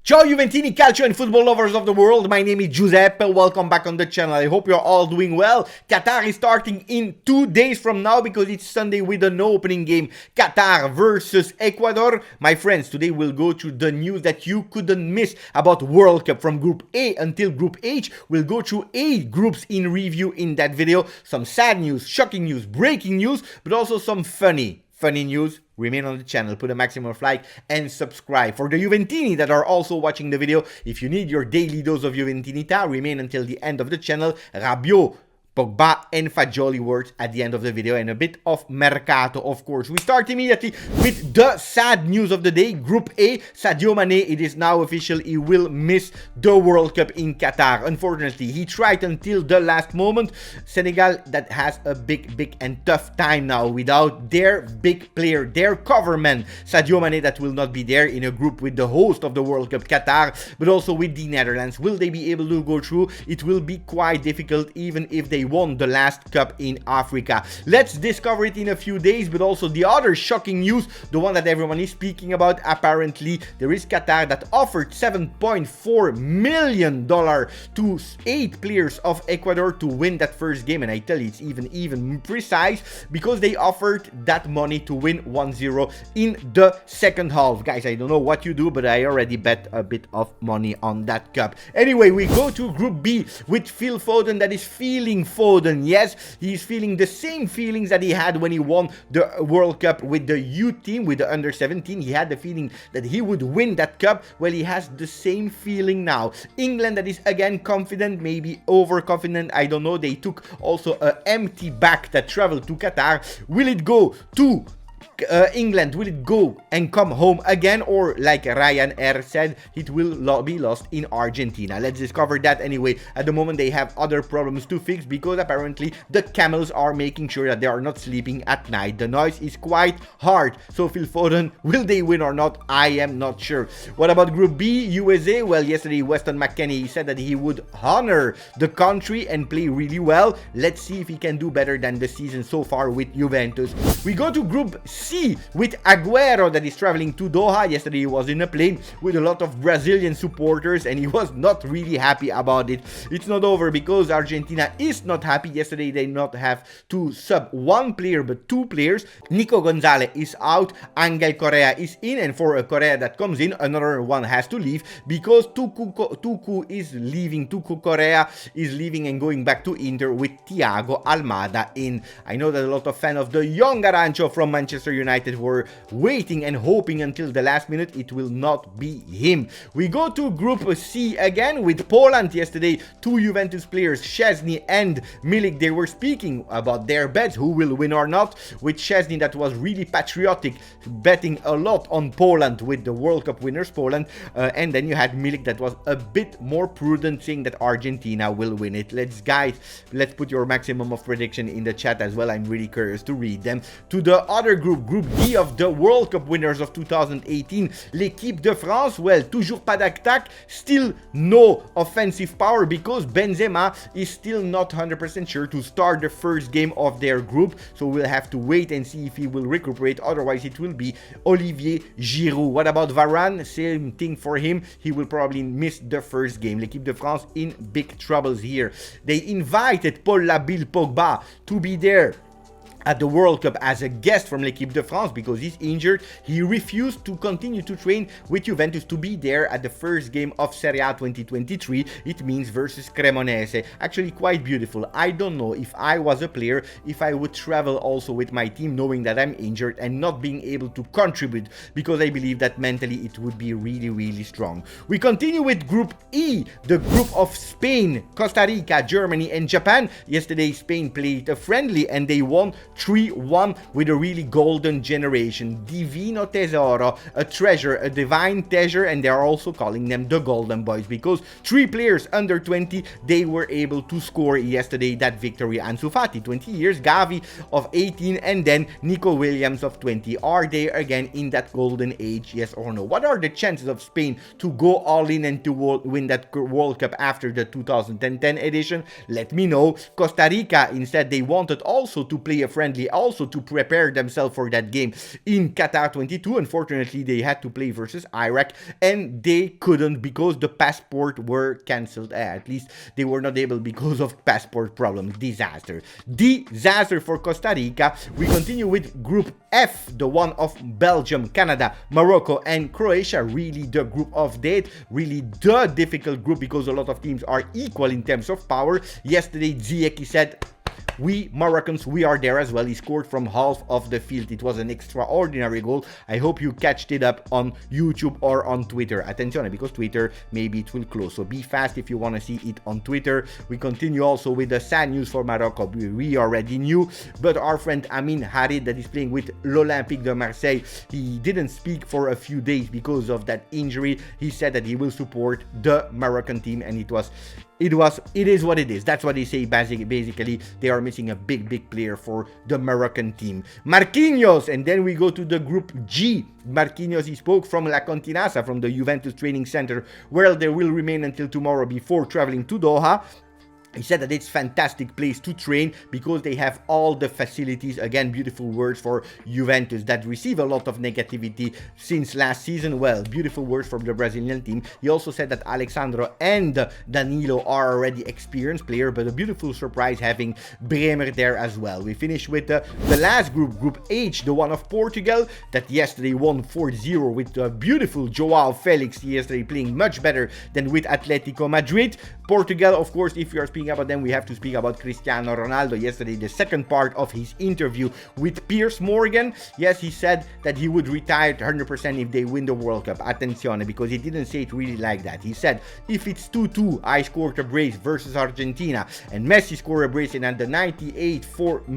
Ciao Juventini, calcio and football lovers of the world, my name is Giuseppe, welcome back on the channel. I hope you're all doing well. Qatar is starting in 2 days from now because it's Sunday with an opening game. Qatar versus Ecuador. My friends, today we'll go through the news that you couldn't miss about World Cup from Group A until Group H. We'll go through 8 groups in review in that video. Some sad news, shocking news, breaking news, but also some funny news. Remain on the channel, put a maximum of like and subscribe. For the Juventini that are also watching the video, if you need your daily dose of Juventinità, remain until the end of the channel. Rabiot, Pogba and Fagioli words at the end of the video, and a bit of Mercato, of course. We start immediately with the sad news of the day. Group A, Sadio Mane, it is now official, he will miss the World Cup in Qatar. Unfortunately, he tried until the last moment. Senegal that has a big and tough time now without their big player, their coverman, Sadio Mane, that will not be there in a group with the host of the World Cup, Qatar, but also with the Netherlands. Will they be able to go through? It will be quite difficult, even if they won the last cup in Africa. Let's discover it in a few days, but also the other shocking news, the one that everyone is speaking about. Apparently, there is Qatar that offered $7.4 million to 8 players of Ecuador to win that first game, and I tell you, it's even precise, because they offered that money to win 1-0 in the second half. Guys, I don't know what you do, but I already bet a bit of money on that cup. Anyway, we go to Group B with Phil Foden that is feeling Foden. Yes, he's feeling the same feelings that he had when he won the World Cup with the youth team, with the under-17. He had the feeling that he would win that cup. Well, he has the same feeling now. England that is again confident, maybe overconfident, I don't know. They took also an empty bag that traveled to Qatar. Will it go to England? Will it go and come home again, or like Ryanair said, it will be lost in Argentina? Let's discover that anyway. At the moment they have other problems to fix, because apparently the camels are making sure that they are not sleeping at night. The noise is quite hard. So Phil Foden, will they win or not? I am not sure. What about Group B, USA? Well, yesterday Weston McKennie said that he would honor the country and play really well. Let's see if he can do better than the season so far with Juventus. We go to Group C with Agüero that is traveling to Doha. Yesterday he was in a plane with a lot of Brazilian supporters and he was not really happy about it. It's not over because Argentina is not happy. Yesterday they not have to sub 1 player but 2 players. Nico Gonzalez is out, Angel Correa is in, and for a Correa that comes in, another one has to leave because Tucu is leaving. Tucu Correa is leaving and going back to Inter with Thiago Almada in. I know that a lot of fans of the young Arancho from Manchester United were waiting and hoping until the last minute. It will not be him. We go to Group C again with Poland. Yesterday 2 Juventus players, Szczesny and Milik, they were speaking about their bets, who will win or not, with Szczesny that was really patriotic, betting a lot on Poland with the World Cup winners Poland, and then you had Milik that was a bit more prudent, saying that Argentina will win it. Let's put your maximum of prediction in the chat as well. I'm really curious to read them. To the other group, Group D of the World Cup winners of 2018, l'équipe de France. Well, toujours pas d'attaque, still no offensive power because Benzema is still not 100% sure to start the first game of their group, so we'll have to wait and see if he will recuperate. Otherwise it will be Olivier Giroud. What about Varane? Same thing for him, he will probably miss the first game. L'équipe de France in big troubles here. They invited Paul Labille Pogba to be there at the World Cup as a guest from l'équipe de France because he's injured. He refused to continue to train with Juventus to be there at the first game of Serie A 2023. It means versus Cremonese. Actually quite beautiful. I don't know if I was a player, if I would travel also with my team knowing that I'm injured and not being able to contribute, because I believe that mentally it would be really strong. We continue with Group E, the group of Spain, Costa Rica, Germany and Japan. Yesterday Spain played a friendly and they won 3-1 with a really golden generation. Divino Tesoro, a treasure, a divine treasure, and they are also calling them the Golden Boys because 3 players under 20, they were able to score yesterday that victory. Ansu Fati, 20 years, Gavi of 18, and then Nico Williams of 20. Are they again in that golden age, yes or no? What are the chances of Spain to go all in and to win that World Cup after the 2010 edition? Let me know. Costa Rica, instead, they wanted also to play a friendly friendly also to prepare themselves for that game in Qatar 22. Unfortunately, they had to play versus Iraq and they couldn't because the passport were cancelled. At least they were not able because of passport problems. Disaster for Costa Rica. We continue with Group F, the one of Belgium, Canada, Morocco and Croatia. Really the group of death, really the difficult group because a lot of teams are equal in terms of power. Yesterday Ziyech said, we Moroccans, we are there as well. He scored from half of the field. It was an extraordinary goal. I hope you catched it up on YouTube or on Twitter. Attenzione, because Twitter, maybe it will close. So be fast if you want to see it on Twitter. We continue also with the sad news for Morocco. We already knew, but our friend Amin Harid, that is playing with l'Olympique de Marseille, he didn't speak for a few days because of that injury. He said that he will support the Moroccan team, and it is what it is. That's what they say. Basically, they are missing a big player for the Moroccan team. Marquinhos, and then we go to the Group G. Marquinhos, he spoke from La Continasa, from the Juventus training center, where they will remain until tomorrow before traveling to Doha. He said that it's a fantastic place to train because they have all the facilities. Again, beautiful words for Juventus that receive a lot of negativity since last season. Well, beautiful words from the Brazilian team. He also said that Alexandro and Danilo are already experienced players, but a beautiful surprise having Bremer there as well. We finish with the last group, Group H, the one of Portugal, that yesterday won 4-0 with the beautiful Joao Felix yesterday playing much better than with Atletico Madrid. Portugal, of course, if you are speaking about them, we have to speak about Cristiano Ronaldo. Yesterday, the second part of his interview with Piers Morgan. Yes, he said that he would retire 100% if they win the World Cup. Attenzione, because he didn't say it really like that. He said, if it's 2-2, I scored a brace versus Argentina, and Messi scored a brace, and at the 94th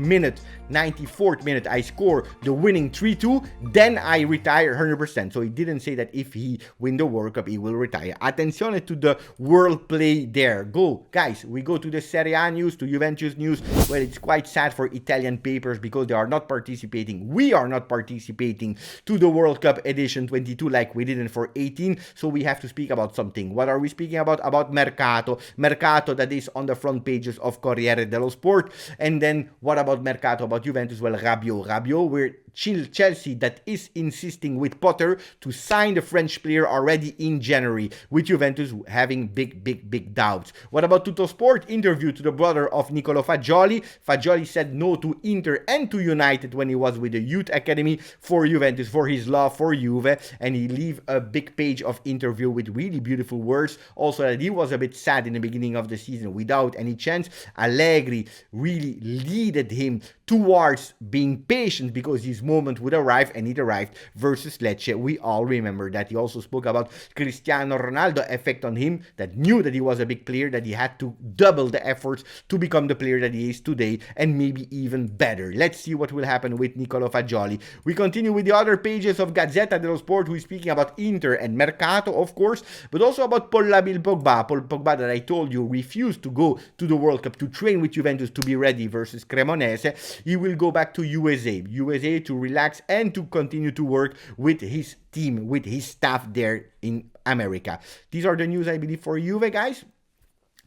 minute, I score the winning 3-2, then I retire 100%. So he didn't say that if he win the World Cup, he will retire. Attenzione to the world play there. Go, guys, we go to the Serie A news, to Juventus news. Well, it's quite sad for Italian papers because they are not participating. We are not participating to the World Cup edition 22 like we didn't for 18. So we have to speak about something. What are we speaking about? About Mercato. Mercato that is on the front pages of Corriere dello Sport. And then what about Mercato? About Juventus? Well, Rabiot, we're Chelsea that is insisting with Potter to sign the French player already in January, with Juventus having big doubts. What about Tuttosport? Interview to the brother of Nicolo Fagioli. Fagioli said no to Inter and to United when he was with the youth academy for Juventus, for his love for Juve, and he leave a big page of interview with really beautiful words. Also that he was a bit sad in the beginning of the season without any chance. Allegri really leaded him towards being patient because his moment would arrive, and it arrived versus Lecce. We all remember that. He also spoke about Cristiano Ronaldo effect on him, that knew that he was a big player, that he had to double the efforts to become the player that he is today, and maybe even better. Let's see what will happen with Nicolo Fagioli. We continue with the other pages of Gazzetta dello Sport, who is speaking about Inter and Mercato, of course, but also about Paul Pogba that I told you refused to go to the World Cup to train with Juventus to be ready versus Cremonese. He will go back to USA to relax and to continue to work with his team, with his staff there in America. These are the news, I believe, for Juve, guys.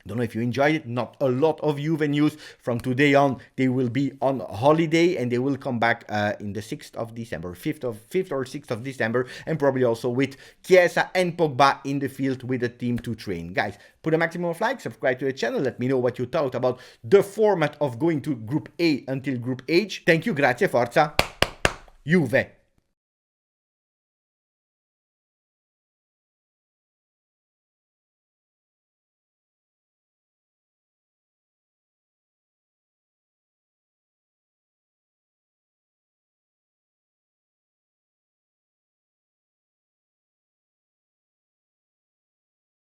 Don't know if you enjoyed it. Not a lot of Juve news. From today on, they will be on holiday and they will come back in the 6th of December, 5th or 6th of December, and probably also with Chiesa and Pogba in the field with the team to train. Guys, put a maximum of likes, subscribe to the channel, let me know what you thought about the format of going to Group A until Group H. Thank you, grazie, forza, Juve.